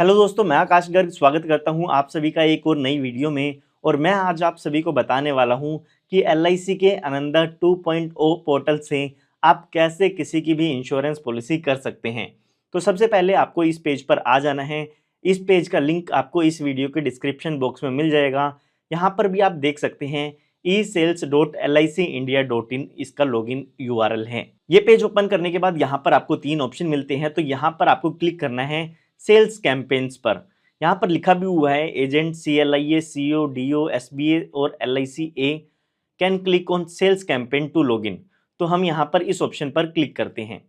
Hello दोस्तों, मैं आकाश गर्ग स्वागत करता हूं आप सभी का एक और नई वीडियो में। और मैं आज आप सभी को बताने वाला हूं कि एलआईसी के आनंदा 2.0 पोर्टल से आप कैसे किसी की भी इंश्योरेंस पॉलिसी कर सकते हैं। तो सबसे पहले आपको इस पेज पर आ जाना है। इस पेज का लिंक आपको इस वीडियो के डिस्क्रिप्शन बॉक्स में मिल जाएगा। यहाँ पर भी आप देख सकते हैं esales.licindia.in इसका लॉगिन यूआरएल है। ये पेज ओपन करने के बाद यहाँ पर आपको तीन ऑप्शन मिलते हैं, तो यहाँ पर आपको क्लिक करना है सेल्स कैंपेन्स पर। यहाँ पर लिखा भी हुआ है agent CLIA CO DO SBA और LICA can click on sales campaign to login. तो हम यहाँ पर इस ऑप्शन पर क्लिक करते हैं।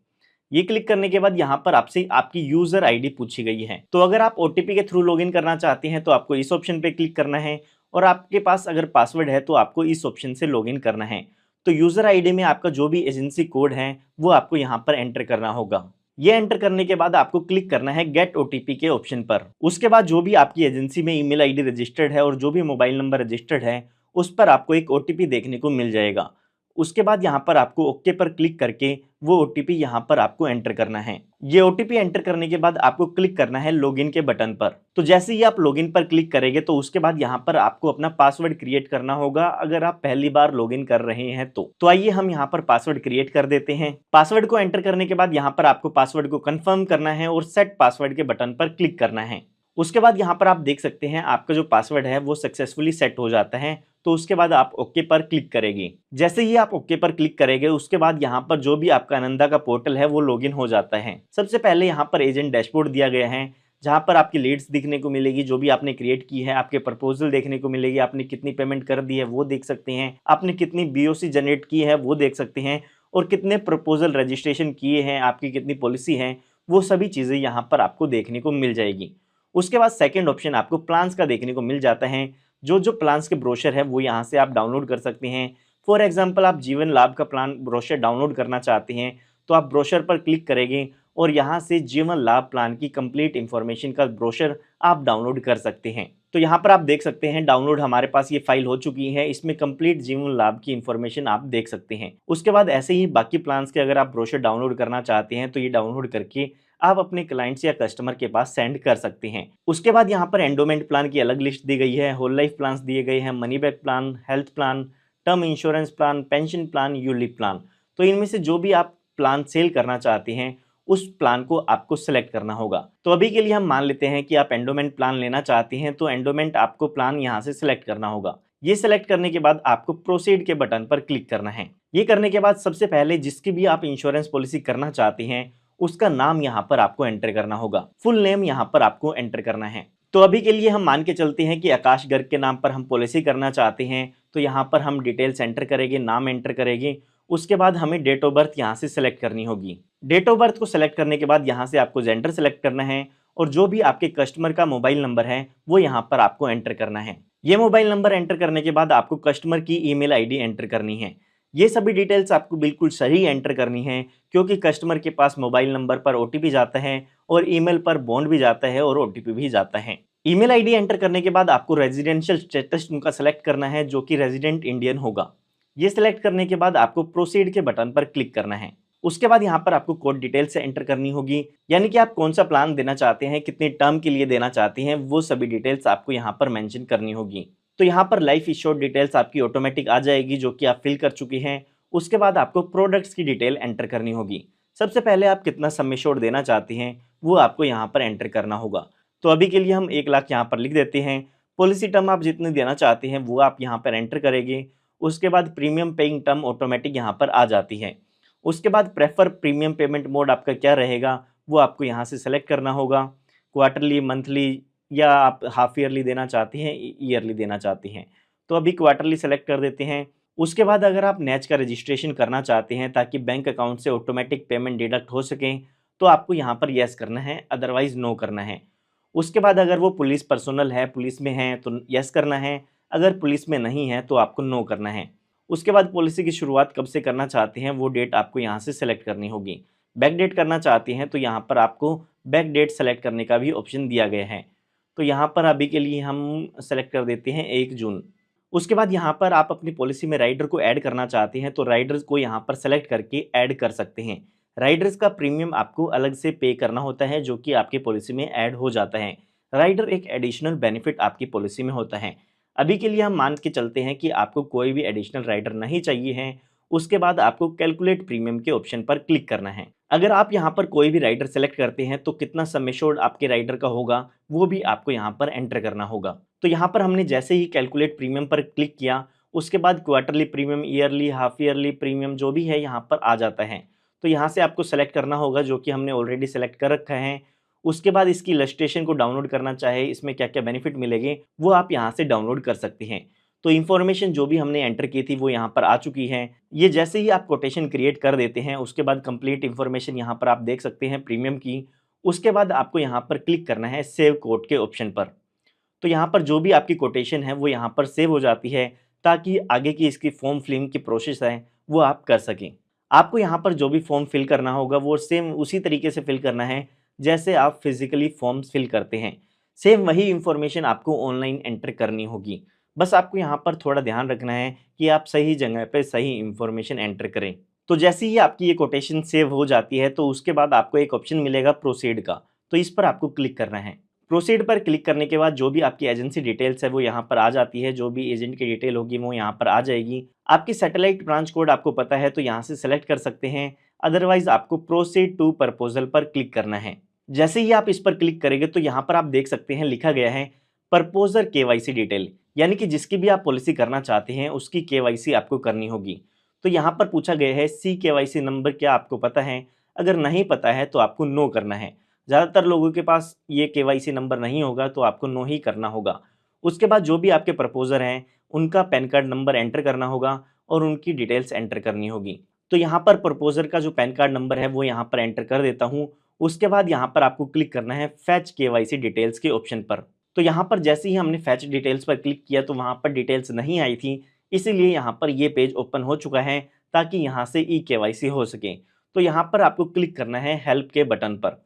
ये क्लिक करने के बाद यहाँ पर आपसे आपकी यूजर आईडी पूछी गई है। तो अगर आप OTP के थ्रू लॉगिन करना चाहते हैं तो आपको इस ऑप्शन पे क्लिक करना है, और आपके पास अगर पासवर्ड है तो आपको इस ऑप्शन से लॉगिन करना है। तो यूजर आईडी में आपका जो भी एजेंसी कोड है वो आपको यहाँ पर एंटर करना होगा। ये एंटर करने के बाद आपको क्लिक करना है गेट OTP के ऑप्शन पर। उसके बाद जो भी आपकी एजेंसी में ईमेल आईडी रजिस्टर्ड है और जो भी मोबाइल नंबर रजिस्टर्ड है उस पर आपको एक OTP देखने को मिल जाएगा। उसके बाद यहाँ पर आपको ओके पर क्लिक करके वो OTP यहाँ पर आपको एंटर करना है। ये OTP एंटर करने के बाद आपको क्लिक करना है लॉगिन के बटन पर। तो जैसे ही आप लॉगिन पर क्लिक करेंगे तो उसके बाद यहाँ पर आपको अपना पासवर्ड क्रिएट करना होगा, अगर आप पहली बार लॉगिन कर रहे हैं तो आइए हम यहाँ पर पासवर्ड क्रिएट कर देते हैं। पासवर्ड को एंटर करने के बाद यहाँ पर आपको पासवर्ड को कंफर्म करना है और सेट पासवर्ड के बटन पर क्लिक करना है। उसके बाद यहाँ पर आप देख सकते हैं आपका जो पासवर्ड है वो सक्सेसफुली सेट हो जाता है। तो उसके बाद आप ओके पर क्लिक करेंगे। जैसे ही आप ओके पर क्लिक करेंगे उसके बाद यहाँ पर जो भी आपका आनंदा का पोर्टल है वो लॉगिन हो जाता है। सबसे पहले यहाँ पर एजेंट डैशबोर्ड दिया गया है, जहाँ पर आपकी लीड्स दिखने को मिलेगी जो भी आपने क्रिएट की है, आपके प्रपोजल देखने को मिलेगी, आपने कितनी पेमेंट कर दी है वो देख सकते हैं, आपने कितनी BOC जनरेट की है वो देख सकते हैं, और कितने प्रपोजल रजिस्ट्रेशन किए हैं, आपकी कितनी पॉलिसी है, वो सभी चीज़ें यहाँ पर आपको देखने को मिल जाएगी। उसके बाद सेकंड ऑप्शन आपको प्लान्स का देखने को मिल जाता है। जो जो प्लान्स के ब्रोशर है वो यहाँ से आप डाउनलोड कर सकते हैं। फॉर एग्जांपल आप जीवन लाभ का प्लान ब्रोशर डाउनलोड करना चाहते हैं तो आप ब्रोशर पर क्लिक करेंगे और यहाँ से जीवन लाभ प्लान की कंप्लीट इंफॉर्मेशन का ब्रोशर आप डाउनलोड कर सकते हैं। तो यहाँ पर आप देख सकते हैं डाउनलोड हमारे पास ये फाइल हो चुकी है, इसमें कंप्लीट जीवन लाभ की इंफॉर्मेशन आप देख सकते हैं। उसके बाद ऐसे ही बाकी प्लान्स के अगर आप ब्रोशर डाउनलोड करना चाहते हैं तो ये डाउनलोड करके आप अपने क्लाइंट्स या कस्टमर के पास सेंड कर सकते हैं। उसके बाद यहाँ पर एंडोमेंट प्लान की अलग लिस्ट दी गई है, होल लाइफ प्लान दिए गए हैं, money back plan, health plan, term insurance plan, pension plan, ULIP plan. तो इनमें से जो भी आप प्लान सेल करना चाहते हैं उस प्लान को आपको सेलेक्ट करना होगा। तो अभी के लिए हम मान लेते हैं कि आप एंडोमेंट प्लान लेना चाहते हैं, तो एंडोमेंट आपको प्लान यहाँ से सिलेक्ट करना होगा। ये सिलेक्ट करने के बाद आपको प्रोसीड के बटन पर क्लिक करना है। ये करने के बाद सबसे पहले जिसकी भी आप इंश्योरेंस पॉलिसी करना चाहते हैं उसका नाम यहाँ पर आपको एंटर करना होगा, फुल नेम यहाँ पर आपको एंटर करना है। तो अभी के लिए हम मान के चलते हैं कि आकाश गर्ग के नाम पर हम पॉलिसी करना चाहते हैं, तो यहाँ पर हम डिटेल्स एंटर करेंगे, नाम एंटर करेंगे। उसके बाद हमें डेट ऑफ बर्थ यहाँ से सिलेक्ट करनी होगी। डेट ऑफ बर्थ को सिलेक्ट करने के बाद यहाँ से आपको जेंडर सेलेक्ट करना है, और जो भी आपके कस्टमर का मोबाइल नंबर है वो यहाँ पर आपको एंटर करना है। ये मोबाइल नंबर एंटर करने के बाद आपको कस्टमर की ईमेल आईडी एंटर करनी है। ये सभी डिटेल्स आपको बिल्कुल सही एंटर करनी है, क्योंकि कस्टमर के पास मोबाइल नंबर पर OTP जाता है और ईमेल पर बॉन्ड भी जाता है और OTP भी जाता है। ईमेल आईडी एंटर करने के बाद आपको रेजिडेंशियल स्टेटस उनका सेलेक्ट करना है जो कि रेजिडेंट इंडियन होगा। ये सिलेक्ट करने के बाद आपको प्रोसीड के बटन पर क्लिक करना है। उसके बाद यहाँ पर आपको कोड डिटेल्स एंटर करनी होगी, यानी कि आप कौन सा प्लान देना चाहते हैं, कितने टर्म के लिए देना चाहते हैं, वो सभी डिटेल्स आपको यहाँ पर मेंशन करनी होगी। तो यहाँ पर लाइफ इंश्योर्ड डिटेल्स आपकी ऑटोमेटिक आ जाएगी जो कि आप फिल कर चुकी हैं। उसके बाद आपको प्रोडक्ट्स की डिटेल एंटर करनी होगी। सबसे पहले आप कितना सम एश्योर्ड देना चाहते हैं वो आपको यहाँ पर एंटर करना होगा। तो अभी के लिए हम 1 लाख यहाँ पर लिख देते हैं। पॉलिसी टर्म आप जितने देना चाहते हैं वो आप यहाँ पर एंटर करेंगे। उसके बाद प्रीमियम पेइंग टर्म ऑटोमेटिक यहाँ पर आ जाती है। उसके बाद प्रेफर प्रीमियम पेमेंट मोड आपका क्या रहेगा वो आपको यहाँ से सेलेक्ट करना होगा, क्वार्टरली, मंथली, या आप हाफ ईयरली देना चाहते हैं, ईयरली देना चाहते हैं। तो अभी क्वार्टरली सेलेक्ट कर देते हैं। उसके बाद अगर आप नेच का रजिस्ट्रेशन करना चाहते हैं ताकि बैंक अकाउंट से ऑटोमेटिक पेमेंट डिडक्ट हो सके तो आपको यहाँ पर येस करना है, अदरवाइज नो करना है। उसके बाद अगर वो पुलिस पर्सनल है, पुलिस में है तो येस करना है, अगर पुलिस में नहीं है तो आपको नो करना है। उसके बाद पॉलिसी की शुरुआत कब से करना चाहते हैं वो डेट आपको यहाँ से सेलेक्ट करनी होगी। बैक डेट करना चाहते हैं तो यहाँ पर आपको बैक डेट सेलेक्ट करने का भी ऑप्शन दिया गया है। तो यहाँ पर अभी के लिए हम सेलेक्ट कर देते हैं 1 जून। उसके बाद यहाँ पर आप अपनी पॉलिसी में राइडर को ऐड करना चाहते हैं तो राइडर को यहाँ पर सेलेक्ट करके ऐड कर सकते हैं। राइडर्स का प्रीमियम आपको अलग से पे करना होता है जो कि आपकी पॉलिसी में ऐड हो जाता है। राइडर एक एडिशनल बेनिफिट आपकी पॉलिसी में होता है। अभी के लिए हम मान के चलते हैं कि आपको कोई भी एडिशनल राइडर नहीं चाहिए है। उसके बाद आपको कैलकुलेट प्रीमियम के ऑप्शन पर क्लिक करना है। अगर आप यहाँ पर कोई भी राइडर सेलेक्ट करते हैं तो कितना सम एश्योर्ड आपके राइडर का होगा वो भी आपको यहाँ पर एंटर करना होगा। तो यहाँ पर हमने जैसे ही कैलकुलेट प्रीमियम पर क्लिक किया उसके बाद quarterly premium, yearly, half yearly premium जो भी है यहाँ पर आ जाता है। तो यहाँ से आपको सेलेक्ट करना होगा जो कि हमने ऑलरेडी सेलेक्ट कर रखा है। उसके बाद इसकी इलस्ट्रेशन को डाउनलोड करना चाहे इसमें क्या क्या बेनिफिट मिलेंगे वो आप यहाँ से डाउनलोड कर सकते हैं। तो इन्फॉर्मेशन जो भी हमने एंटर की थी वो यहाँ पर आ चुकी है। ये जैसे ही आप कोटेशन क्रिएट कर देते हैं उसके बाद कंप्लीट इन्फॉर्मेशन यहाँ पर आप देख सकते हैं प्रीमियम की। उसके बाद आपको यहाँ पर क्लिक करना है सेव कोट के ऑप्शन पर। तो यहाँ पर जो भी आपकी कोटेशन है वो यहाँ पर सेव हो जाती है ताकि आगे की इसकी फॉर्म फिलिंग की प्रोसेस है वो आप कर सकें। आपको यहाँ पर जो भी फॉर्म फिल करना होगा वो सेम उसी तरीके से फिल करना है जैसे आप फिजिकली फॉर्म्स फिल करते हैं। सेम वही इंफॉर्मेशन आपको ऑनलाइन एंटर करनी होगी। बस आपको यहाँ पर थोड़ा ध्यान रखना है कि आप सही जगह पे सही इंफॉर्मेशन एंटर करें। तो जैसे ही आपकी ये कोटेशन सेव हो जाती है तो उसके बाद आपको एक ऑप्शन मिलेगा प्रोसीड का, तो इस पर आपको क्लिक करना है। प्रोसीड पर क्लिक करने के बाद जो भी आपकी एजेंसी डिटेल्स है वो यहाँ पर आ जाती है। जो भी एजेंट की डिटेल होगी वो यहाँ पर आ जाएगी। आपकी सैटेलाइट ब्रांच कोड आपको पता है तो यहाँ से सेलेक्ट कर सकते हैं, अदरवाइज आपको प्रोसीड टू प्रपोजल पर क्लिक करना है। जैसे ही आप इस पर क्लिक करेंगे तो यहाँ पर आप देख सकते हैं लिखा गया है प्रपोजर केवाईसी डिटेल, यानी कि जिसकी भी आप पॉलिसी करना चाहते हैं उसकी केवाईसी आपको करनी होगी। तो यहाँ पर पूछा गया है सी केवाईसी नंबर क्या आपको पता है? अगर नहीं पता है तो आपको नो करना है। ज़्यादातर लोगों के पास ये केवाईसी नंबर नहीं होगा तो आपको नो ही करना होगा। उसके बाद जो भी आपके प्रपोजर हैं उनका पैन कार्ड नंबर एंटर करना होगा और उनकी डिटेल्स एंटर करनी होगी। तो यहाँ पर प्रपोजर का जो पैन कार्ड नंबर है वो यहाँ पर एंटर कर देता हूँ। उसके बाद यहाँ पर आपको क्लिक करना है फैच केवाईसी डिटेल्स के ऑप्शन पर। तो यहाँ पर जैसे ही हमने फैच डिटेल्स पर क्लिक किया तो वहाँ पर डिटेल्स नहीं आई थी, इसीलिए यहाँ पर ये पेज ओपन हो चुका है ताकि यहाँ से ई केवाईसी हो सके। तो यहाँ पर आपको क्लिक करना है हेल्प के बटन पर।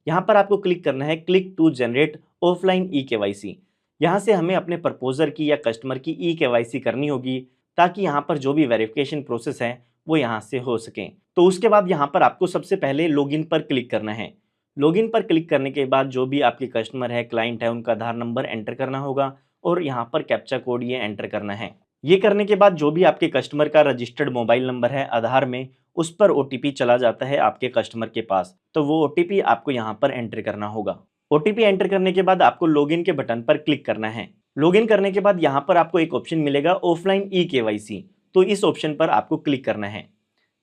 यहाँ पर आपको क्लिक करना है click to generate offline e KYC. यहाँ से हमें अपने प्रपोजर की या कस्टमर की ई केवाईसी करनी होगी ताकि यहाँ पर जो भी वेरिफिकेशन प्रोसेस है वो यहाँ से हो सके। तो उसके बाद यहाँ पर आपको सबसे पहले लॉगिन पर क्लिक करना है। लॉगिन पर क्लिक करने के बाद जो भी आपके कस्टमर है, क्लाइंट है, उनका आधार नंबर एंटर करना होगा और यहाँ पर कैप्चा कोड ये एंटर करना है। ये करने के बाद जो भी आपके कस्टमर का रजिस्टर्ड मोबाइल नंबर है आधार में उस पर ओटीपी चला जाता है आपके कस्टमर के पास, तो वो ओटीपी आपको यहाँ पर एंटर करना होगा। ओटीपी एंटर करने के बाद आपको लॉगिन के बटन पर क्लिक करना है। लॉगिन करने के बाद यहाँ पर आपको एक ऑप्शन मिलेगा ऑफलाइन ई केवाईसी, तो इस ऑप्शन पर आपको क्लिक करना है।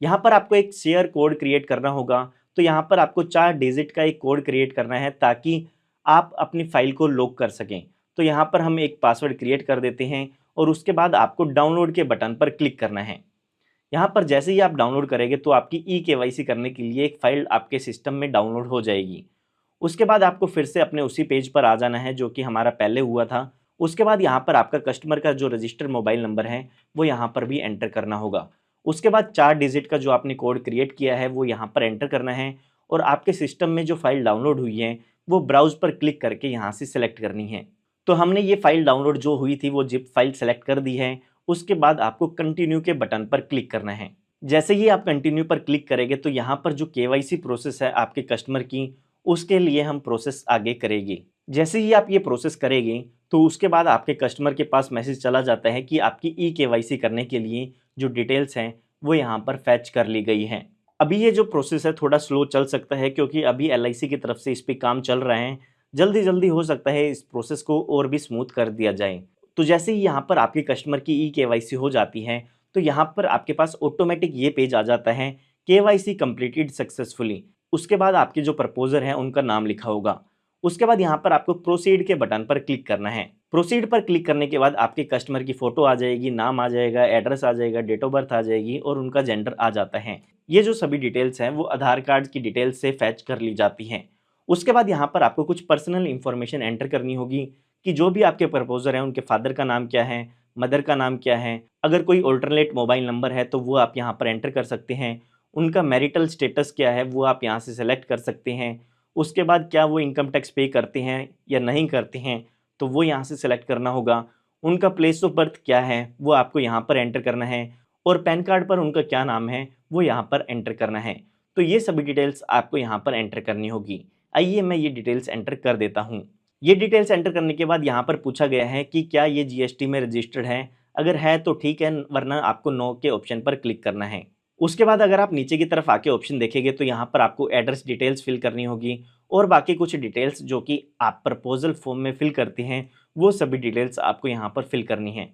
यहाँ पर आपको एक शेयर कोड क्रिएट करना होगा। तो यहाँ पर आपको 4 डिजिट का एक कोड क्रिएट करना है ताकि आप अपनी फाइल को लॉक कर सकें। तो यहाँ पर हम एक पासवर्ड क्रिएट कर देते हैं और उसके बाद आपको डाउनलोड के बटन पर क्लिक करना है। यहाँ पर जैसे ही आप डाउनलोड करेंगे तो आपकी ई केवाईसी करने के लिए एक फ़ाइल आपके सिस्टम में डाउनलोड हो जाएगी। उसके बाद आपको फिर से अपने उसी पेज पर आ जाना है जो कि हमारा पहले हुआ था। उसके बाद यहाँ पर आपका कस्टमर का जो रजिस्टर्ड मोबाइल नंबर है वो यहाँ पर भी एंटर करना होगा। उसके बाद 4 डिजिट का जो आपने कोड क्रिएट किया है वो यहाँ पर एंटर करना है और आपके सिस्टम में जो फाइल डाउनलोड हुई है वो ब्राउज पर क्लिक करके यहाँ से सिलेक्ट करनी है। तो हमने ये फाइल डाउनलोड जो हुई थी वो जिप फाइल सेलेक्ट कर दी है। उसके बाद आपको कंटिन्यू के बटन पर क्लिक करना है। जैसे ही आप कंटिन्यू पर क्लिक करेंगे तो यहाँ पर जो केवाईसी प्रोसेस है आपके कस्टमर की उसके लिए हम प्रोसेस आगे करेंगे। जैसे ही आप ये प्रोसेस करेंगे तो उसके बाद आपके कस्टमर के पास मैसेज चला जाता है कि आपकी ई केवाईसी करने के लिए जो डिटेल्स हैं वो यहाँ पर फैच कर ली गई हैं। अभी ये जो प्रोसेस है थोड़ा स्लो चल सकता है क्योंकि अभी एलआईसी की तरफ से इस पर काम चल रहे हैं। जल्दी जल्दी हो सकता है इस प्रोसेस को और भी स्मूथ कर दिया जाए। तो जैसे ही यहाँ पर आपके कस्टमर की ई केवाईसी हो जाती है तो यहाँ पर आपके पास ऑटोमेटिक ये पेज आ जाता है केवाईसी कंप्लीटेड सक्सेसफुली। उसके बाद आपके जो प्रपोजर हैं उनका नाम लिखा होगा। उसके बाद यहाँ पर आपको प्रोसीड के बटन पर क्लिक करना है। प्रोसीड पर क्लिक करने के बाद आपके कस्टमर की फ़ोटो आ जाएगी, नाम आ जाएगा, एड्रेस आ जाएगा, डेट ऑफ बर्थ आ जाएगी और उनका जेंडर आ जाता है। ये जो सभी डिटेल्स हैं वो आधार कार्ड की डिटेल्स से फैच कर ली जाती हैं। उसके बाद यहाँ पर आपको कुछ पर्सनल इन्फॉर्मेशन एंटर करनी होगी कि जो भी आपके प्रपोजर हैं उनके फादर का नाम क्या है, मदर का नाम क्या है। अगर कोई ऑल्टरनेट मोबाइल नंबर है तो वो आप यहाँ पर एंटर कर सकते हैं। उनका मैरिटल स्टेटस क्या है वो आप यहाँ से सेलेक्ट कर सकते हैं। उसके बाद क्या वो इनकम टैक्स पे करते हैं या नहीं करते हैं तो वो यहाँ से सेलेक्ट करना होगा। उनका प्लेस ऑफ बर्थ क्या है वो आपको यहाँ पर एंटर करना है और पैन कार्ड पर उनका क्या नाम है वो यहाँ पर एंटर करना है। तो ये सभी डिटेल्स आपको यहाँ पर एंटर करनी होगी। आइए मैं ये डिटेल्स एंटर कर देता हूँ। ये डिटेल्स एंटर करने के बाद यहाँ पर पूछा गया है कि क्या ये जीएसटी में रजिस्टर्ड है। अगर है तो ठीक है, वरना आपको नो के ऑप्शन पर क्लिक करना है। उसके बाद अगर आप नीचे की तरफ आके ऑप्शन देखेंगे तो यहाँ पर आपको एड्रेस डिटेल्स फिल करनी होगी और बाकी कुछ डिटेल्स जो कि आप प्रपोजल फॉर्म में फिल करते हैं वो सभी डिटेल्स आपको यहाँ पर फिल करनी है।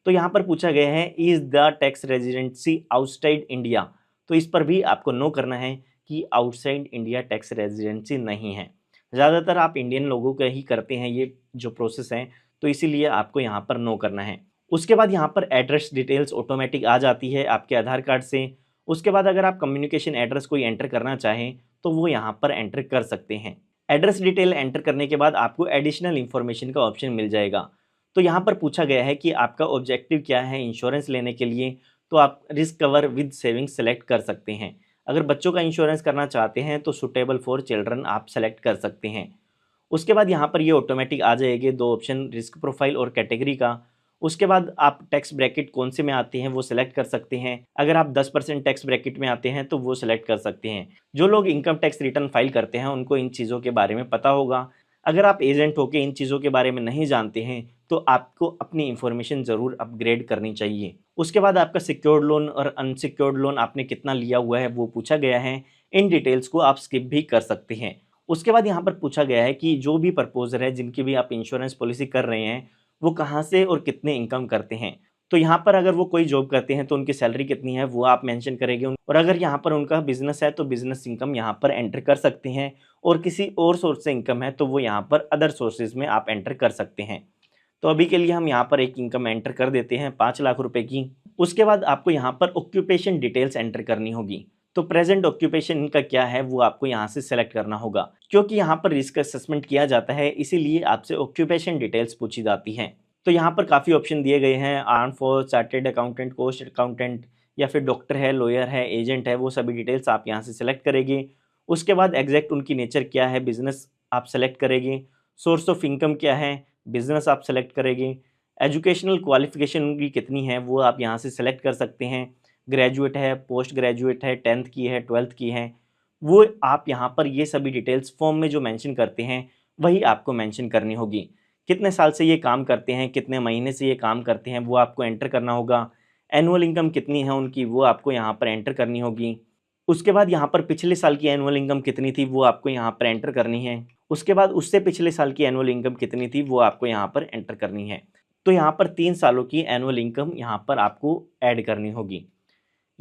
तो यहाँ पर पूछा गया है is the tax residency outside India, तो इस पर भी आपको नो करना है कि आउटसाइड इंडिया टैक्स रेजिडेंसी नहीं है। ज़्यादातर आप इंडियन लोगों का ही करते हैं ये जो प्रोसेस है, तो इसीलिए आपको यहाँ पर नो करना है। उसके बाद यहाँ पर एड्रेस डिटेल्स ऑटोमेटिक आ जाती है आपके आधार कार्ड से। उसके बाद अगर आप कम्युनिकेशन एड्रेस कोई एंटर करना चाहें तो वो यहाँ पर एंटर कर सकते हैं। एड्रेस डिटेल एंटर करने के बाद आपको एडिशनल इन्फॉर्मेशन का ऑप्शन मिल जाएगा। तो यहाँ पर पूछा गया है कि आपका ऑब्जेक्टिव क्या है इंश्योरेंस लेने के लिए, तो आप risk cover with saving select कर सकते हैं। अगर बच्चों का इंश्योरेंस करना चाहते हैं तो सुटेबल फॉर चिल्ड्रन आप सेलेक्ट कर सकते हैं। उसके बाद यहाँ पर ये ऑटोमेटिक आ जाएगी दो ऑप्शन, रिस्क प्रोफाइल और कैटेगरी का। उसके बाद आप टैक्स ब्रैकेट कौन से में आते हैं वो सिलेक्ट कर सकते हैं। अगर आप 10% टैक्स ब्रैकेट में आते हैं तो वो सिलेक्ट कर सकते हैं। जो लोग इनकम टैक्स रिटर्न फाइल करते हैं उनको इन चीज़ों के बारे में पता होगा। अगर आप एजेंट होकर इन चीज़ों के बारे में नहीं जानते हैं तो आपको अपनी इंफॉर्मेशन ज़रूर अपग्रेड करनी चाहिए। उसके बाद आपका सिक्योर्ड लोन और अनसिक्योर्ड लोन आपने कितना लिया हुआ है वो पूछा गया है। इन डिटेल्स को आप स्किप भी कर सकते हैं। उसके बाद यहाँ पर पूछा गया है कि जो भी प्रपोजर है जिनकी भी आप इंश्योरेंस पॉलिसी कर रहे हैं वो कहाँ से और कितने इनकम करते हैं। तो यहाँ पर अगर वो कोई जॉब करते हैं तो उनकी सैलरी कितनी है वो आप मेंशन करेंगे, और अगर यहाँ पर उनका बिजनेस है तो बिजनेस इनकम यहाँ पर एंटर कर सकते हैं, और किसी और सोर्स से इनकम है तो वो यहाँ पर अदर सोर्सेज में आप एंटर कर सकते हैं। तो अभी के लिए हम यहाँ पर एक इनकम एंटर कर देते हैं 5 लाख रुपए की। उसके बाद आपको यहाँ पर ऑक्यूपेशन डिटेल्स एंटर करनी होगी। तो प्रेजेंट ऑक्यूपेशन इनका क्या है वो आपको यहाँ से सेलेक्ट करना होगा। क्योंकि यहाँ पर रिस्क असेसमेंट किया जाता है इसीलिए आपसे ऑक्यूपेशन डिटेल्स पूछी जाती हैं। तो यहाँ पर काफ़ी ऑप्शन दिए गए हैं, arm force, chartered accountant, cost accountant, या फिर डॉक्टर है, लॉयर है, एजेंट है, वो सभी डिटेल्स आप यहाँ से सिलेक्ट करेंगे। उसके बाद एग्जैक्ट उनकी नेचर क्या है, बिजनेस आप सेलेक्ट करेंगे। सोर्स ऑफ इनकम क्या है, बिजनेस आप सेलेक्ट करेंगे। एजुकेशनल क्वालिफिकेशन उनकी कितनी है वो आप यहाँ से सेलेक्ट कर सकते हैं। ग्रेजुएट है, पोस्ट ग्रेजुएट है, 10th की है, 12th की है, वो आप यहाँ पर ये सभी डिटेल्स फॉर्म में जो मेंशन करते हैं वही आपको मेंशन करनी होगी। कितने साल से ये काम करते हैं, कितने महीने से ये काम करते हैं वो आपको एंटर करना होगा। एनुअल इनकम कितनी है उनकी वो आपको यहाँ पर एंटर करनी होगी। उसके बाद यहाँ पर पिछले साल की एनुअल इनकम कितनी थी वो आपको यहाँ पर एंटर करनी है। उसके बाद उससे पिछले साल की एनुअल इनकम कितनी थी वो आपको यहाँ पर एंटर करनी है। तो यहाँ पर 3 सालों की एनुअल इनकम यहाँ पर आपको ऐड करनी होगी।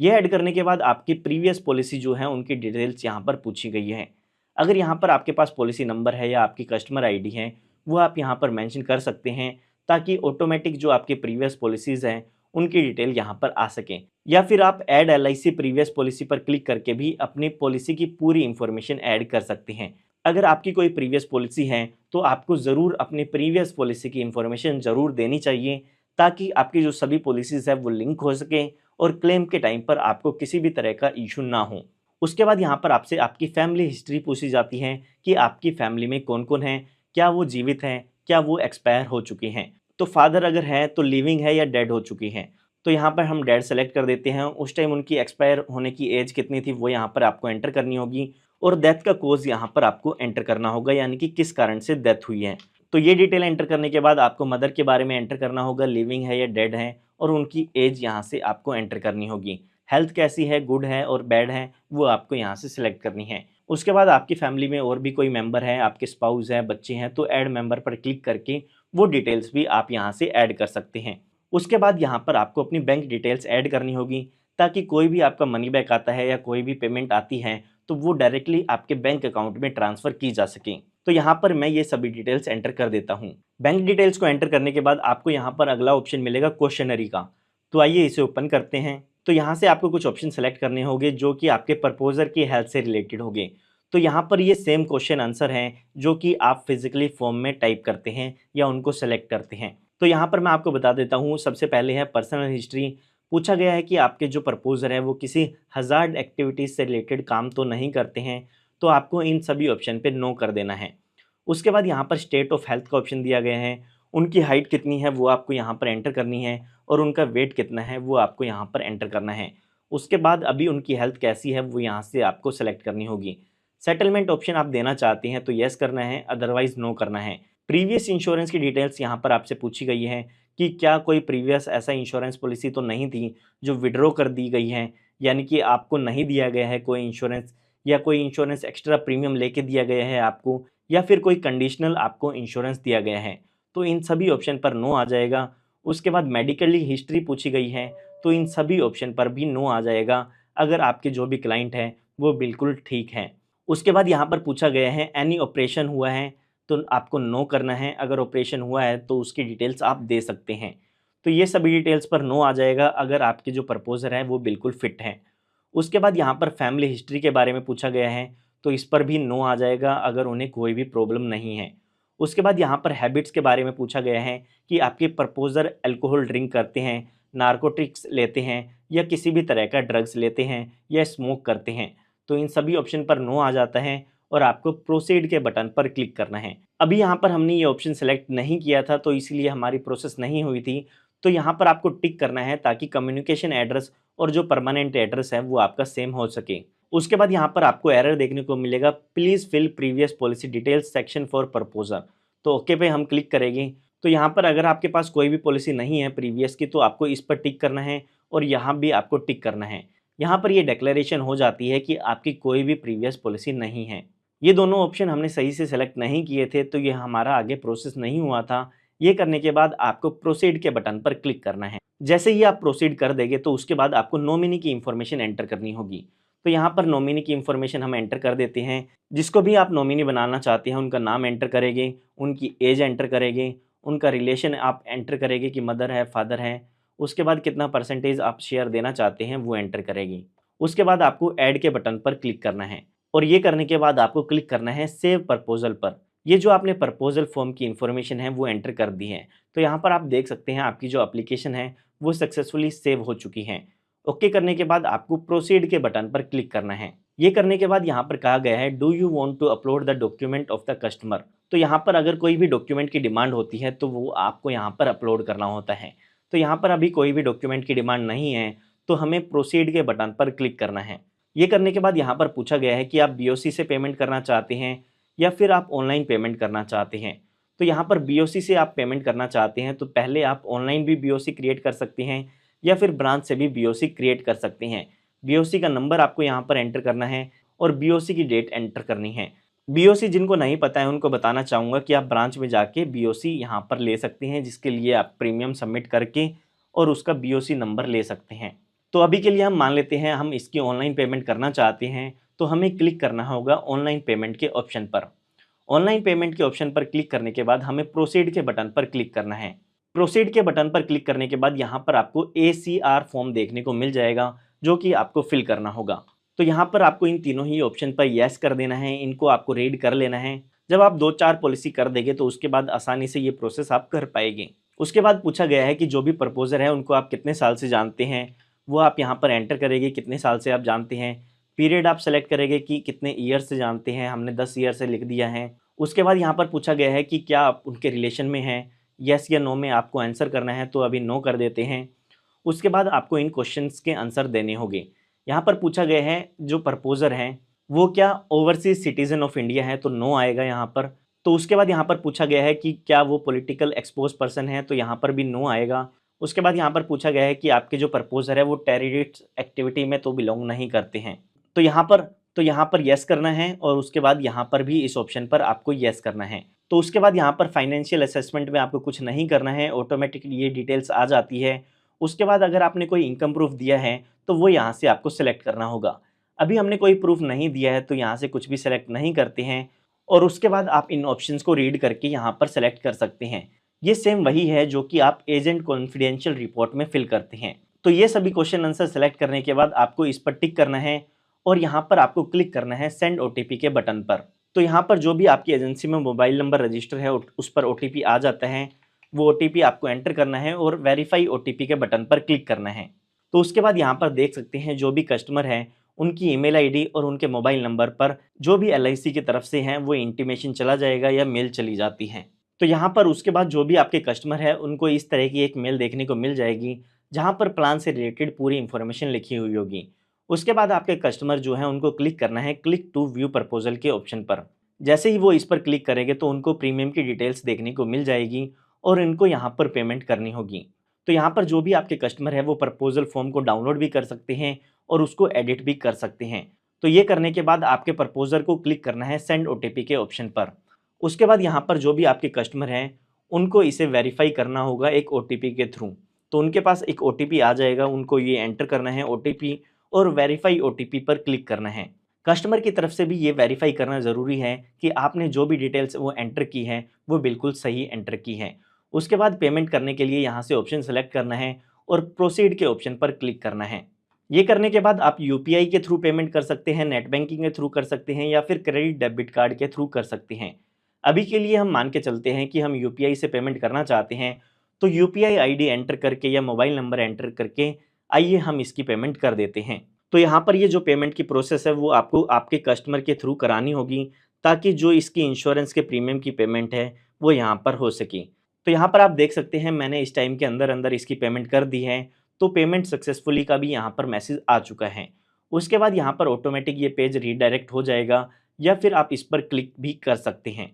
ये ऐड करने के बाद आपकी प्रीवियस पॉलिसी जो है उनकी डिटेल्स यहाँ पर पूछी गई है। अगर यहाँ पर आपके पास पॉलिसी नंबर है या आपकी कस्टमर आईडी है वो आप यहाँ पर मेंशन कर सकते हैं, ताकि ऑटोमेटिक जो आपकी प्रीवियस पॉलिसीज़ हैं उनकी डिटेल यहाँ पर आ सकें। या फिर आप ऐड LIC प्रीवियस पॉलिसी पर क्लिक करके भी अपनी पॉलिसी की पूरी इंफॉर्मेशन ऐड कर सकते हैं। अगर आपकी कोई प्रीवियस पॉलिसी है तो आपको ज़रूर अपनी प्रीवियस पॉलिसी की इंफॉर्मेशन ज़रूर देनी चाहिए, ताकि आपकी जो सभी पॉलिसीज़ है वो लिंक हो सकें और क्लेम के टाइम पर आपको किसी भी तरह का इशू ना हो। उसके बाद यहाँ पर आपसे आपकी फैमिली हिस्ट्री पूछी जाती है कि आपकी फैमिली में कौन कौन है, क्या वो जीवित हैं, क्या वो एक्सपायर हो चुके हैं। तो फादर अगर है तो लिविंग है या डेड हो चुकी हैं। तो यहाँ पर हम डेड सेलेक्ट कर देते हैं। उस टाइम उनकी एक्सपायर होने की एज कितनी थी वो यहाँ पर आपको एंटर करनी होगी, और डेथ का कोज यहाँ पर आपको एंटर करना होगा, यानी कि किस कारण से डेथ हुई है। तो ये डिटेल एंटर करने के बाद आपको मदर के बारे में एंटर करना होगा, लिविंग है या डेड है, और उनकी एज यहाँ से आपको एंटर करनी होगी। हेल्थ कैसी है, गुड है और बैड है, वो आपको यहाँ से सिलेक्ट करनी है। उसके बाद आपकी फैमिली में और भी कोई मेंबर है, आपके स्पाउस है, बच्चे हैं, तो ऐड मेंबर पर क्लिक करके वो डिटेल्स भी आप यहाँ से ऐड कर सकते हैं। उसके बाद यहाँ पर आपको अपनी बैंक डिटेल्स ऐड करनी होगी, ताकि कोई भी आपका मनी बैक आता है या कोई भी पेमेंट आती है तो वो डायरेक्टली आपके बैंक अकाउंट में ट्रांसफ़र की जा सके। तो यहाँ पर मैं ये सभी डिटेल्स एंटर कर देता हूँ। बैंक डिटेल्स को एंटर करने के बाद आपको यहाँ पर अगला ऑप्शन मिलेगा क्वेश्चनरी का। तो आइए इसे ओपन करते हैं। तो यहाँ से आपको कुछ ऑप्शन सेलेक्ट करने होंगे जो कि आपके प्रपोजर की हेल्थ से रिलेटेड होंगे। तो यहाँ पर ये सेम क्वेश्चन आंसर हैं जो कि आप फिजिकली फॉर्म में टाइप करते हैं या उनको सेलेक्ट करते हैं। तो यहाँ पर मैं आपको बता देता हूँ। सबसे पहले है पर्सनल हिस्ट्री। पूछा गया है कि आपके जो प्रपोजर है वो किसी हज़ार्ड एक्टिविटीज़ से रिलेटेड काम तो नहीं करते हैं, तो आपको इन सभी ऑप्शन पे नो कर देना है। उसके बाद यहाँ पर स्टेट ऑफ हेल्थ का ऑप्शन दिया गया है। उनकी हाइट कितनी है वो आपको यहाँ पर एंटर करनी है, और उनका वेट कितना है वो आपको यहाँ पर एंटर करना है। उसके बाद अभी उनकी हेल्थ कैसी है वो यहाँ से आपको सेलेक्ट करनी होगी। सेटलमेंट ऑप्शन आप देना चाहते हैं तो येस करना है, अदरवाइज नो करना है। प्रीवियस इंश्योरेंस की डिटेल्स यहाँ पर आपसे पूछी गई है कि क्या कोई प्रीवियस ऐसा इंश्योरेंस पॉलिसी तो नहीं थी जो विड्रॉ कर दी गई है, यानी कि आपको नहीं दिया गया है कोई इंश्योरेंस, या कोई इंश्योरेंस एक्स्ट्रा प्रीमियम लेके दिया गया है आपको, या फिर कोई कंडीशनल आपको इंश्योरेंस दिया गया है, तो इन सभी ऑप्शन पर नो आ जाएगा। उसके बाद मेडिकली हिस्ट्री पूछी गई है तो इन सभी ऑप्शन पर भी नो आ जाएगा, अगर आपके जो भी क्लाइंट हैं वो बिल्कुल ठीक हैं। उसके बाद यहाँ पर पूछा गया है एनी ऑपरेशन हुआ है तो आपको नो करना है, अगर ऑपरेशन हुआ है तो उसकी डिटेल्स आप दे सकते हैं। तो ये सभी डिटेल्स पर नो आ जाएगा अगर आपके जो प्रपोजर है वो बिल्कुल फिट हैं। उसके बाद यहाँ पर फैमिली हिस्ट्री के बारे में पूछा गया है तो इस पर भी नो आ जाएगा अगर उन्हें कोई भी प्रॉब्लम नहीं है। उसके बाद यहाँ पर हैबिट्स के बारे में पूछा गया है कि आपके प्रपोजर अल्कोहल ड्रिंक करते हैं, नार्कोटिक्स लेते हैं, या किसी भी तरह का ड्रग्स लेते हैं, या स्मोक करते हैं, तो इन सभी ऑप्शन पर नो आ जाता है और आपको प्रोसीड के बटन पर क्लिक करना है। अभी यहाँ पर हमने ये ऑप्शन सेलेक्ट नहीं किया था तो इसलिए हमारी प्रोसेस नहीं हुई थी, तो यहाँ पर आपको टिक करना है ताकि कम्युनिकेशन एड्रेस और जो परमानेंट एड्रेस है वो आपका सेम हो सके। उसके बाद यहाँ पर आपको एरर देखने को मिलेगा, please fill previous policy details section for proposer. तो ओके पे हम क्लिक करेंगे। तो यहाँ पर अगर आपके पास कोई भी पॉलिसी नहीं है प्रीवियस की तो आपको इस पर टिक करना है और यहाँ भी आपको टिक करना है। यहाँ पर ये डिक्लेरेशन हो जाती है कि आपकी कोई भी प्रीवियस पॉलिसी नहीं है। ये दोनों ऑप्शन हमने सही से सेलेक्ट नहीं किए थे तो ये हमारा आगे प्रोसेस नहीं हुआ था। ये करने के बाद आपको प्रोसीड के बटन पर क्लिक करना है। जैसे ही आप प्रोसीड कर देंगे तो उसके बाद आपको नॉमिनी की इंफॉर्मेशन एंटर करनी होगी। तो यहाँ पर नॉमिनी की इंफॉर्मेशन हम एंटर कर देते हैं। जिसको भी आप नॉमिनी बनाना चाहते हैं उनका नाम एंटर करेंगे, उनकी एज एंटर करेंगे, उनका रिलेशन आप एंटर करेंगे कि मदर है, फादर है। उसके बाद कितना परसेंटेज आप शेयर देना चाहते हैं वो एंटर करेंगे। उसके बाद आपको ऐड के बटन पर क्लिक करना है और ये करने के बाद आपको क्लिक करना है सेव प्रपोजल पर। ये जो आपने प्रपोजल फॉर्म की इन्फॉर्मेशन है वो एंटर कर दी है। तो यहाँ पर आप देख सकते हैं आपकी जो एप्लीकेशन है वो सक्सेसफुली सेव हो चुकी है। ओके करने के बाद आपको प्रोसीड के बटन पर क्लिक करना है। ये करने के बाद यहाँ पर कहा गया है do you want to upload the document of the customer. तो यहाँ पर अगर कोई भी डॉक्यूमेंट की डिमांड होती है तो वो आपको यहाँ पर अपलोड करना होता है। तो यहाँ पर अभी कोई भी डॉक्यूमेंट की डिमांड नहीं है तो हमें प्रोसीड के बटन पर क्लिक करना है। ये करने के बाद यहाँ पर पूछा गया है कि आप बीओसी से पेमेंट करना चाहते हैं या फिर आप ऑनलाइन पेमेंट करना चाहते हैं। तो यहाँ पर बीओसी से आप पेमेंट करना चाहते हैं तो पहले आप ऑनलाइन भी बीओसी क्रिएट कर सकते हैं या फिर ब्रांच से भी बीओसी क्रिएट कर सकते हैं। बीओसी का नंबर आपको यहाँ पर एंटर करना है और बीओसी की डेट एंटर करनी है। बीओसी जिनको नहीं पता है उनको बताना चाहूँगा कि आप ब्रांच में जाके बीओसी यहाँ पर ले सकते हैं, जिसके लिए आप प्रीमियम सबमिट करके और उसका बीओसी नंबर ले सकते हैं। तो अभी के लिए हम मान लेते हैं हम इसकी ऑनलाइन पेमेंट करना चाहते हैं तो हमें क्लिक करना होगा ऑनलाइन पेमेंट के ऑप्शन पर। ऑनलाइन पेमेंट के ऑप्शन पर क्लिक करने के बाद हमें प्रोसीड के बटन पर क्लिक करना है। प्रोसीड के बटन पर क्लिक करने के बाद यहाँ पर आपको ACR फॉर्म देखने को मिल जाएगा जो कि आपको फिल करना होगा। तो यहाँ पर आपको इन तीनों ही ऑप्शन पर येस कर देना है, इनको आपको रीड कर लेना है। जब आप 2-4 पॉलिसी कर देंगे तो उसके बाद आसानी से ये प्रोसेस आप कर पाएंगे। उसके बाद पूछा गया है कि जो भी प्रपोजर है उनको आप कितने साल से जानते हैं, वो आप यहाँ पर एंटर करेंगे कितने साल से आप जानते हैं। पीरियड आप सेलेक्ट करेंगे कि कितने ईयर से जानते हैं, हमने 10 ईयर से लिख दिया है। उसके बाद यहाँ पर पूछा गया है कि क्या आप उनके रिलेशन में हैं, येस या नो में आपको आंसर करना है तो अभी नो कर देते हैं। उसके बाद आपको इन क्वेश्चंस के आंसर देने होंगे। यहाँ पर पूछा गया है जो प्रपोजर हैं वो क्या ओवरसीज सिटीजन ऑफ इंडिया है तो नो आएगा यहाँ पर। तो उसके बाद यहाँ पर पूछा गया है कि क्या वो पॉलिटिकल एक्सपोज पर्सन है तो यहाँ पर भी नो आएगा। उसके बाद यहाँ पर पूछा गया है कि आपके जो प्रपोजर है वो टेररिस्ट एक्टिविटी में तो बिलोंग नहीं करते हैं। तो यहाँ पर येस करना है और उसके बाद यहाँ पर भी इस ऑप्शन पर आपको येस करना है। तो उसके बाद यहाँ पर फाइनेंशियल असेसमेंट में आपको कुछ नहीं करना है, ऑटोमेटिकली ये डिटेल्स आ जाती है। उसके बाद अगर आपने कोई इनकम प्रूफ दिया है तो वो यहाँ से आपको सेलेक्ट करना होगा। अभी हमने कोई प्रूफ नहीं दिया है तो यहाँ से कुछ भी सेलेक्ट नहीं करते हैं और उसके बाद आप इन ऑप्शंस को रीड करके यहाँ पर सेलेक्ट कर सकते हैं। ये सेम वही है जो कि आप एजेंट कॉन्फिडेंशियल रिपोर्ट में फिल करते हैं। तो ये सभी क्वेश्चन आंसर सेलेक्ट करने के बाद आपको इस पर टिक करना है और यहाँ पर आपको क्लिक करना है सेंड OTP के बटन पर। तो यहाँ पर जो भी आपकी एजेंसी में मोबाइल नंबर रजिस्टर है उस पर OTP आ जाता है, वो OTP आपको एंटर करना है और वेरीफाई OTP के बटन पर क्लिक करना है। तो उसके बाद यहाँ पर देख सकते हैं जो भी कस्टमर है उनकी ईमेल आईडी और उनके मोबाइल नंबर पर जो भी LIC की तरफ से हैं वो इंटीमेशन चला जाएगा या मेल चली जाती है। तो यहाँ पर उसके बाद जो भी आपके कस्टमर है उनको इस तरह की एक मेल देखने को मिल जाएगी जहाँ पर प्लान से रिलेटेड पूरी इंफॉर्मेशन लिखी हुई होगी। उसके बाद आपके कस्टमर जो है उनको क्लिक करना है क्लिक टू व्यू प्रपोजल के ऑप्शन पर। जैसे ही वो इस पर क्लिक करेंगे तो उनको प्रीमियम की डिटेल्स देखने को मिल जाएगी और इनको यहाँ पर पेमेंट करनी होगी। तो यहाँ पर जो भी आपके कस्टमर है वो प्रपोजल फॉर्म को डाउनलोड भी कर सकते हैं और उसको एडिट भी कर सकते हैं। तो ये करने के बाद आपके प्रपोजल को क्लिक करना है सेंड ओटीपी के ऑप्शन पर। उसके बाद यहाँ पर जो भी आपके कस्टमर हैं उनको इसे वेरीफाई करना होगा एक ओटीपी के थ्रू। तो उनके पास एक ओटीपी आ जाएगा, उनको ये एंटर करना है ओटीपी और वेरीफाई ओटीपी पर क्लिक करना है। कस्टमर की तरफ से भी ये वेरीफाई करना ज़रूरी है कि आपने जो भी डिटेल्स वो एंटर की है वो बिल्कुल सही एंटर की है। उसके बाद पेमेंट करने के लिए यहाँ से ऑप्शन सेलेक्ट करना है और प्रोसीड के ऑप्शन पर क्लिक करना है। ये करने के बाद आप यूपीआई के थ्रू पेमेंट कर सकते हैं, नेट बैंकिंग के थ्रू कर सकते हैं या फिर क्रेडिट डेबिट कार्ड के थ्रू कर सकते हैं। अभी के लिए हम मान के चलते हैं कि हम यूपीआई से पेमेंट करना चाहते हैं, तो यूपीआई आईडी एंटर करके या मोबाइल नंबर एंटर करके आइए हम इसकी पेमेंट कर देते हैं। तो यहाँ पर ये जो पेमेंट की प्रोसेस है वो आपको आपके कस्टमर के थ्रू करानी होगी ताकि जो इसकी इंश्योरेंस के प्रीमियम की पेमेंट है वो यहाँ पर हो सके। तो यहाँ पर आप देख सकते हैं मैंने इस टाइम के अंदर अंदर इसकी पेमेंट कर दी है, तो पेमेंट सक्सेसफुली का भी यहाँ पर मैसेज आ चुका है। उसके बाद यहाँ पर ऑटोमेटिक ये पेज रीडायरेक्ट हो जाएगा या फिर आप इस पर क्लिक भी कर सकते हैं।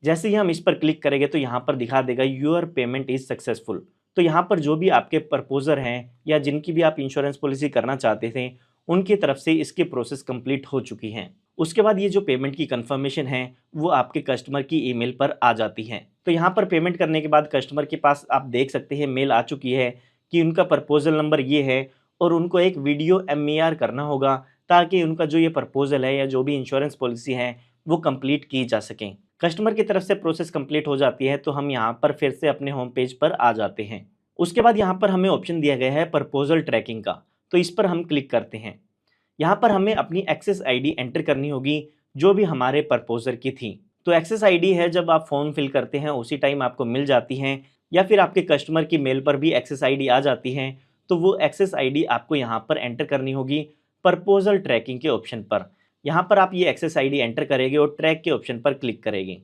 जैसे ही हम इस पर क्लिक करेंगे तो यहाँ पर दिखा देगा योर पेमेंट इज सक्सेसफुल। तो यहाँ पर जो भी आपके प्रपोजर हैं या जिनकी भी आप इंश्योरेंस पॉलिसी करना चाहते थे उनकी तरफ से इसकी प्रोसेस कंप्लीट हो चुकी है। उसके बाद ये जो पेमेंट की कंफर्मेशन है वो आपके कस्टमर की ईमेल पर आ जाती है। तो यहाँ पर पेमेंट करने के बाद कस्टमर के पास आप देख सकते हैं मेल आ चुकी है कि उनका प्रपोजल नंबर ये है और उनको एक वीडियो MER करना होगा ताकि उनका जो ये प्रपोजल है या जो भी इंश्योरेंस पॉलिसी है वो कंप्लीट की जा सकें। कस्टमर की तरफ से प्रोसेस कंप्लीट हो जाती है तो हम यहाँ पर फिर से अपने होम पेज पर आ जाते हैं। उसके बाद यहाँ पर हमें ऑप्शन दिया गया है प्रपोजल ट्रैकिंग का, तो इस पर हम क्लिक करते हैं। यहाँ पर हमें अपनी एक्सेस आईडी एंटर करनी होगी जो भी हमारे प्रपोजर की थी। तो एक्सेस आईडी है जब आप फॉर्म फिल करते हैं उसी टाइम आपको मिल जाती हैं या फिर आपके कस्टमर की मेल पर भी एक्सेस आईडी आ जाती है। तो वो एक्सेस आईडी आपको यहाँ पर एंटर करनी होगी प्रपोजल ट्रैकिंग के ऑप्शन पर। यहाँ पर आप ये एक्सेस आईडी एंटर करेंगे और ट्रैक के ऑप्शन पर क्लिक करेंगे।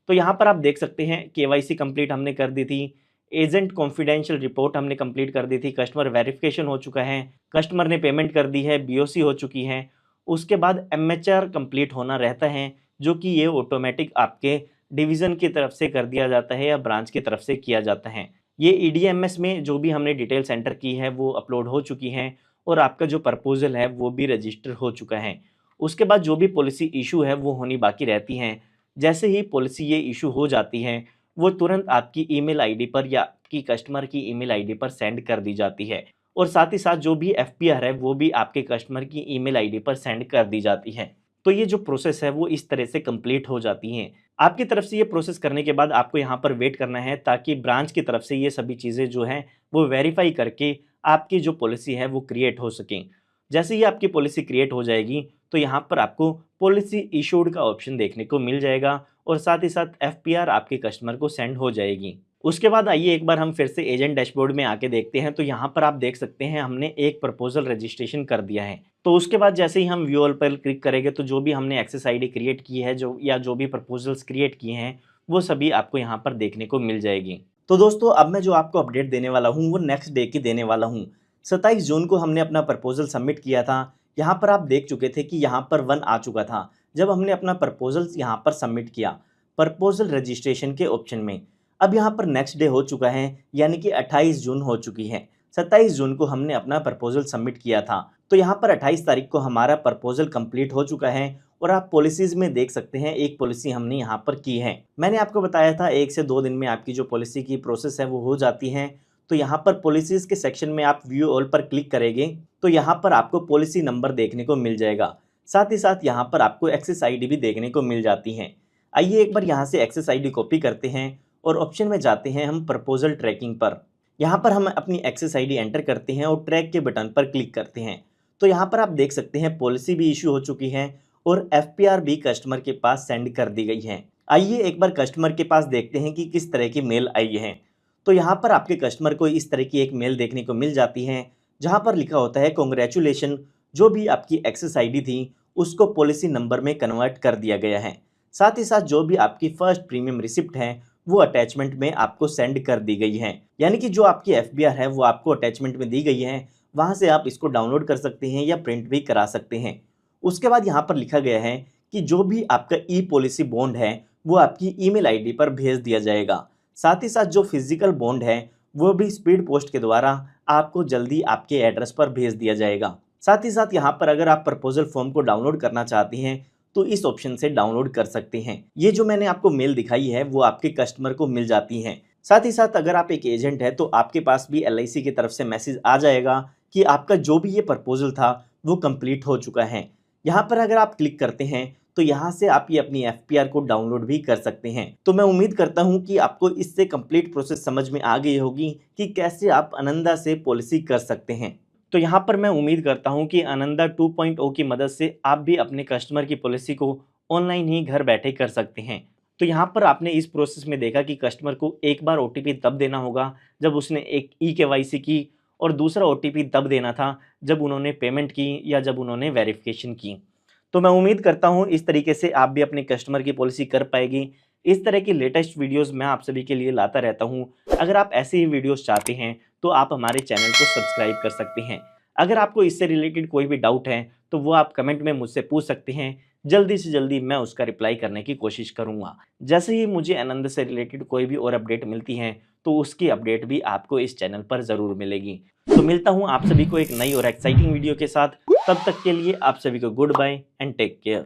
तो यहाँ पर आप देख सकते हैं KYC कंप्लीट हमने कर दी थी, एजेंट कॉन्फिडेंशियल रिपोर्ट हमने कंप्लीट कर दी थी, कस्टमर वेरिफिकेशन हो चुका है, कस्टमर ने पेमेंट कर दी है, BOC हो चुकी है। उसके बाद MHR कंप्लीट होना रहता है जो कि ये ऑटोमेटिक आपके डिवीज़न की तरफ से कर दिया जाता है या ब्रांच की तरफ से किया जाता है। ये EDMS में जो भी हमने डिटेल्स एंटर की है वो अपलोड हो चुकी हैं और आपका जो प्रपोजल है वो भी रजिस्टर हो चुका है। उसके बाद जो भी पॉलिसी इशू है वो होनी बाकी रहती हैं। जैसे ही पॉलिसी ये इशू हो जाती है वो तुरंत आपकी ईमेल आईडी पर या आपकी कस्टमर की ईमेल आईडी पर सेंड कर दी जाती है और साथ ही साथ जो भी FPR है वो भी आपके कस्टमर की ईमेल आईडी पर सेंड कर दी जाती है। तो ये जो प्रोसेस है वो इस तरह से कंप्लीट हो जाती है। आपकी तरफ से ये प्रोसेस करने के बाद आपको यहाँ पर वेट करना है ताकि ब्रांच की तरफ से ये सभी चीज़ें जो हैं वो वेरीफाई करके आपकी जो पॉलिसी है वो क्रिएट हो सकें। जैसे ही आपकी पॉलिसी क्रिएट हो जाएगी तो यहाँ पर आपको पॉलिसी इशूड का ऑप्शन देखने को मिल जाएगा और साथ ही साथ FPR आपके कस्टमर को सेंड हो जाएगी। उसके बाद आइए एक बार हम फिर से एजेंट डैशबोर्ड में आके देखते हैं। तो यहाँ पर आप देख सकते हैं हमने एक प्रपोजल रजिस्ट्रेशन कर दिया है। तो उसके बाद जैसे ही हम व्यू ऑल पर क्लिक करेंगे तो जो भी हमने एक्सेस आईडी क्रिएट की है जो भी प्रपोजल्स क्रिएट किए हैं वो सभी आपको यहाँ पर देखने को मिल जाएगी। तो दोस्तों अब मैं जो आपको अपडेट देने वाला हूँ वो नेक्स्ट डे की देने वाला हूँ। 27 जून को हमने अपना प्रपोजल सबमिट किया था। यहाँ पर आप देख चुके थे कि यहाँ पर 1 आ चुका था जब हमने अपना प्रपोजल यहाँ पर सबमिट किया प्रपोजल रजिस्ट्रेशन के ऑप्शन में। अब यहाँ पर नेक्स्ट डे हो चुका है यानी कि 28 जून हो चुकी है। 27 जून को हमने अपना प्रपोजल सबमिट किया था तो यहाँ पर 28 तारीख को हमारा प्रपोजल कंप्लीट हो चुका है और आप पॉलिसीज में देख सकते हैं एक पॉलिसी हमने यहाँ पर की है। मैंने आपको बताया था 1 से 2 दिन में आपकी जो पॉलिसी की प्रोसेस है वो हो जाती है। तो यहाँ पर पॉलिसीज के सेक्शन में आप व्यू ऑल पर क्लिक करेंगे तो यहाँ पर आपको पॉलिसी नंबर देखने को मिल जाएगा। साथ ही साथ यहाँ पर आपको एक्सेस आईडी भी देखने को मिल जाती है। आइए एक बार यहाँ से एक्सेस आईडी कॉपी करते हैं और ऑप्शन में जाते हैं हम प्रपोजल ट्रैकिंग पर। यहाँ पर हम अपनी एक्सेस आईडी एंटर करते हैं और ट्रैक के बटन पर क्लिक करते हैं। तो यहाँ पर आप देख सकते हैं पॉलिसी भी इशू हो चुकी है और FPR भी कस्टमर के पास सेंड कर दी गई है। आइए एक बार कस्टमर के पास देखते हैं कि किस तरह की मेल आई है। तो यहाँ पर आपके कस्टमर को इस तरह की एक मेल देखने को मिल जाती है जहाँ पर लिखा होता है कॉन्ग्रेचुलेशन, जो भी आपकी एक्सेस आईडी थी उसको पॉलिसी नंबर में कन्वर्ट कर दिया गया है। साथ ही साथ जो भी आपकी फर्स्ट प्रीमियम रिसिप्ट है वो अटैचमेंट में आपको सेंड कर दी गई है। यानी कि जो आपकी एफबीआर है वो आपको अटैचमेंट में दी गई है, वहां से आप इसको डाउनलोड कर सकते हैं या प्रिंट भी करा सकते हैं। उसके बाद यहाँ पर लिखा गया है कि जो भी आपका ई पॉलिसी बॉन्ड है वो आपकी ईमेल आईडी पर भेज दिया जाएगा। साथ ही साथ जो फिजिकल बॉन्ड है वो भी स्पीड पोस्ट के द्वारा आपको जल्दी आपके एड्रेस पर भेज दिया जाएगा। साथ ही साथ यहाँ पर अगर आप प्रपोजल फॉर्म को डाउनलोड करना चाहते हैं तो इस ऑप्शन से डाउनलोड कर सकते हैं। ये जो मैंने आपको मेल दिखाई है वो आपके कस्टमर को मिल जाती है। साथ ही साथ अगर आप एक एजेंट है तो आपके पास भी LIC की तरफ से मैसेज आ जाएगा कि आपका जो भी ये प्रपोजल था वो कंप्लीट हो चुका है। यहाँ पर अगर आप क्लिक करते हैं तो यहाँ से आप ये अपनी FPR को डाउनलोड भी कर सकते हैं। तो मैं उम्मीद करता हूँ कि आपको इससे कंप्लीट प्रोसेस समझ में आ गई होगी कि कैसे आप आनंदा से पॉलिसी कर सकते हैं। तो यहाँ पर मैं उम्मीद करता हूँ कि आनंदा 2.0 की मदद से आप भी अपने कस्टमर की पॉलिसी को ऑनलाइन ही घर बैठे कर सकते हैं। तो यहाँ पर आपने इस प्रोसेस में देखा कि कस्टमर को एक बार OTP तब देना होगा जब उसने एक eKYC की, और दूसरा OTP तब देना था जब उन्होंने पेमेंट की या जब उन्होंने वेरिफिकेशन की। तो मैं उम्मीद करता हूँ इस तरीके से आप भी अपने कस्टमर की पॉलिसी कर पाएगी। इस तरह की लेटेस्ट वीडियोस मैं आप सभी के लिए लाता रहता हूँ। अगर आप ऐसे ही वीडियोस चाहते हैं तो आप हमारे चैनल को सब्सक्राइब कर सकते हैं। अगर आपको इससे रिलेटेड कोई भी डाउट है तो वो आप कमेंट में मुझसे पूछ सकते हैं। जल्दी से जल्दी मैं उसका रिप्लाई करने की कोशिश करूँगा। जैसे ही मुझे आनंद से रिलेटेड कोई भी और अपडेट मिलती है तो उसकी अपडेट भी आपको इस चैनल पर ज़रूर मिलेगी। तो मिलता हूँ आप सभी को एक नई और एक्साइटिंग वीडियो के साथ। तब तक के लिए आप सभी को goodbye and take care.